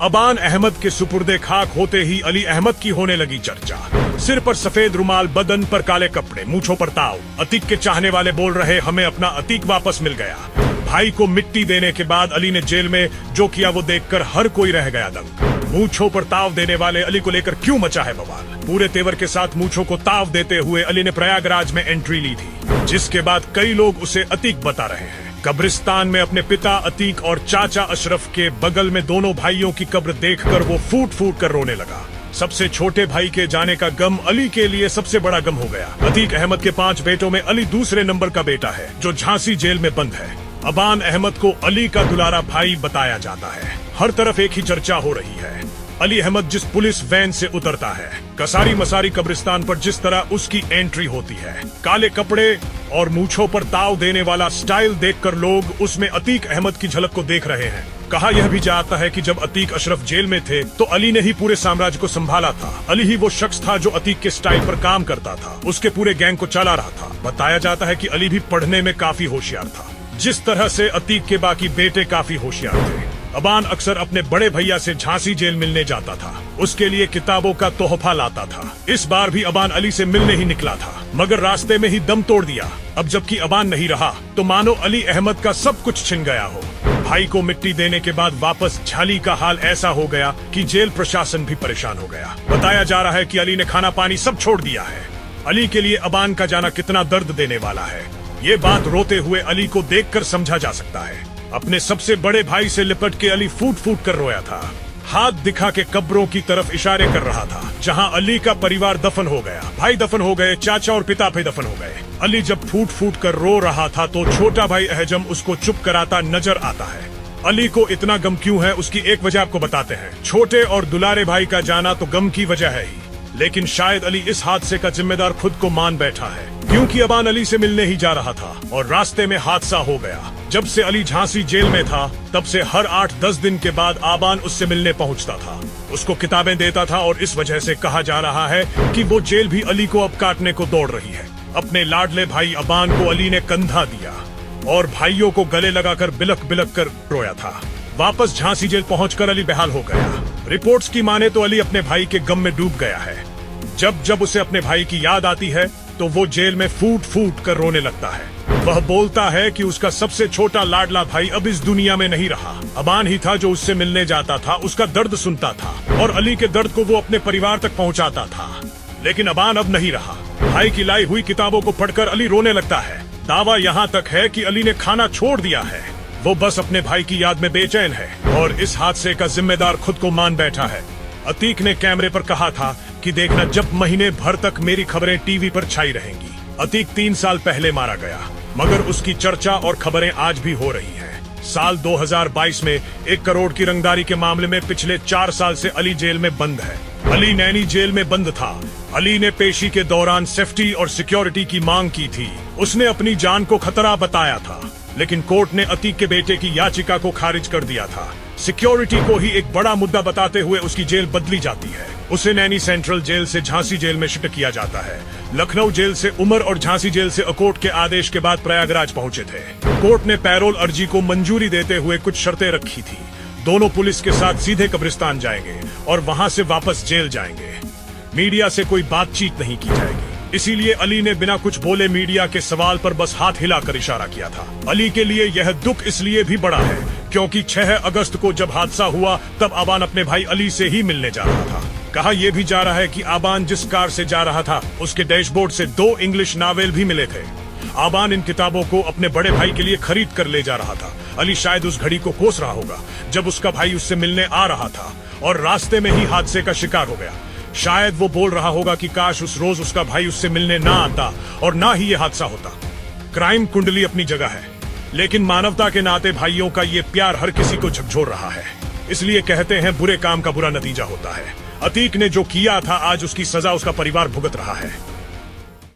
अबान अहमद के सुपुर्दे खाक होते ही अली अहमद की होने लगी चर्चा। सिर पर सफेद रुमाल, बदन पर काले कपड़े, मूंछों पर ताव। अतीक के चाहने वाले बोल रहे, हमें अपना अतीक वापस मिल गया। भाई को मिट्टी देने के बाद अली ने जेल में जो किया वो देखकर हर कोई रह गया दंग। मूंछों पर ताव देने वाले अली को लेकर क्यों मचा है बवाल। पूरे तेवर के साथ मूंछों को ताव देते हुए अली ने प्रयागराज में एंट्री ली थी, जिसके बाद कई लोग उसे अतीक बता रहे हैं। कब्रिस्तान में अपने पिता अतीक और चाचा अशरफ के बगल में दोनों भाइयों की कब्र देखकर वो फूट फूट कर रोने लगा। सबसे छोटे भाई के जाने का गम अली के लिए सबसे बड़ा गम हो गया। अतीक अहमद के 5 बेटों में अली दूसरे नंबर का बेटा है, जो झांसी जेल में बंद है। अबान अहमद को अली का दुलारा भाई बताया जाता है। हर तरफ एक ही चर्चा हो रही है। अली अहमद जिस पुलिस वैन से उतरता है, कसारी मसारी कब्रिस्तान पर जिस तरह उसकी एंट्री होती है, काले कपड़े और मूंछों पर ताव देने वाला स्टाइल देखकर लोग उसमें अतीक अहमद की झलक को देख रहे हैं। कहा यह भी जाता है कि जब अतीक अशरफ जेल में थे तो अली ने ही पूरे साम्राज्य को संभाला था। अली ही वो शख्स था जो अतीक के स्टाइल पर काम करता था, उसके पूरे गैंग को चला रहा था। बताया जाता है कि अली भी पढ़ने में काफी होशियार था, जिस तरह से अतीक के बाकी बेटे काफी होशियार थे। अबान अक्सर अपने बड़े भैया से झांसी जेल मिलने जाता था, उसके लिए किताबों का तोहफा लाता था। इस बार भी अबान अली से मिलने ही निकला था, मगर रास्ते में ही दम तोड़ दिया। अब जबकि अबान नहीं रहा तो मानो अली अहमद का सब कुछ छिन गया हो। भाई को मिट्टी देने के बाद वापस झाली का हाल ऐसा हो गया कि जेल प्रशासन भी परेशान हो गया। बताया जा रहा है कि अली ने खाना पानी सब छोड़ दिया है। अली के लिए अबान का जाना कितना दर्द देने वाला है, ये बात रोते हुए अली को देखकर समझा जा सकता है। अपने सबसे बड़े भाई से लिपट के अली फूट फूट कर रोया था, हाथ दिखा के कब्रों की तरफ इशारे कर रहा था जहां अली का परिवार दफन हो गया। भाई दफन हो गए, चाचा और पिता भी दफन हो गए। अली जब फूट फूट कर रो रहा था तो छोटा भाई अहजम उसको चुप कराता नजर आता है। अली को इतना गम क्यों है, उसकी एक वजह आपको बताते हैं। छोटे और दुलारे भाई का जाना तो गम की वजह है ही, लेकिन शायद अली इस हादसे का जिम्मेदार खुद को मान बैठा है, क्योंकि अबान अली से मिलने ही जा रहा था और रास्ते में हादसा हो गया। जब से अली झांसी जेल में था तब से हर 8-10 दिन के बाद आबान उससे मिलने पहुंचता था, उसको किताबें देता था और इस वजह से कहा जा रहा है कि वो जेल भी अली को अब काटने को दौड़ रही है। अपने लाडले भाई अबान को अली ने कंधा दिया और भाइयों को गले लगाकर बिलक बिलक कर रोया था। वापस झांसी जेल पहुंचकर अली बेहाल हो गया। रिपोर्ट्स की माने तो अली अपने भाई के गम में डूब गया है। जब जब उसे अपने भाई की याद आती है तो वो जेल में फूट फूट कर रोने लगता है। वह बोलता है कि उसका सबसे छोटा लाडला भाई अब इस दुनिया में नहीं रहा। अबान ही था जो उससे मिलने जाता था, उसका दर्द सुनता था और अली के दर्द को वो अपने परिवार तक पहुंचाता था। लेकिन अबान अब नहीं रहा। भाई की लाई हुई किताबों को पढ़कर अली रोने लगता है। दावा यहाँ तक है कि अली ने खाना छोड़ दिया है। वो बस अपने भाई की याद में बेचैन है और इस हादसे का जिम्मेदार खुद को मान बैठा है। अतीक ने कैमरे पर कहा था कि देखना, जब महीने भर तक मेरी खबरें टीवी पर छाई रहेंगी। अतीक 3 साल पहले मारा गया, मगर उसकी चर्चा और खबरें आज भी हो रही हैं। साल 2022 में 1 करोड़ की रंगदारी के मामले में पिछले 4 साल से अली जेल में बंद है। अली नैनी जेल में बंद था। अली ने पेशी के दौरान सेफ्टी और सिक्योरिटी की मांग की थी। उसने अपनी जान को खतरा बताया था, लेकिन कोर्ट ने अतीक के बेटे की याचिका को खारिज कर दिया था। सिक्योरिटी को ही एक बड़ा मुद्दा बताते हुए उसकी जेल बदली जाती है। उसे नैनी सेंट्रल जेल से झांसी जेल में शिफ्ट किया जाता है। लखनऊ जेल से उमर और झांसी जेल से अकोट के आदेश के बाद प्रयागराज पहुंचे थे। कोर्ट ने पैरोल अर्जी को मंजूरी देते हुए कुछ शर्तें रखी थी। दोनों पुलिस के साथ सीधे कब्रिस्तान जाएंगे और वहां से वापस जेल जाएंगे। मीडिया से कोई बातचीत नहीं की जाएगी। इसीलिए अली ने बिना कुछ बोले मीडिया के सवाल पर बस हाथ हिलाकर इशारा किया था। अली के लिए यह दुख इसलिए भी बड़ा है क्योंकि 6 अगस्त को जब हादसा हुआ तब आबान अपने भाई अली से ही मिलने जा रहा था। कहा यह भी जा रहा है कि आबान जिस कार से जा रहा था उसके डैशबोर्ड से 2 इंग्लिश नावेल भी मिले थे। आबान इन किताबों को अपने बड़े भाई के लिए खरीद कर ले जा रहा था। अली शायद उस घड़ी को कोस रहा होगा जब उसका भाई उससे मिलने आ रहा था और रास्ते में ही हादसे का शिकार हो गया। शायद वो बोल रहा होगा कि काश उस रोज उसका भाई उससे मिलने ना आता और ना ही ये हादसा होता। क्राइम कुंडली अपनी जगह है, लेकिन मानवता के नाते भाइयों का ये प्यार हर किसी को झकझोर रहा है। इसलिए कहते हैं बुरे काम का बुरा नतीजा होता है। अतीक ने जो किया था आज उसकी सजा उसका परिवार भुगत रहा है।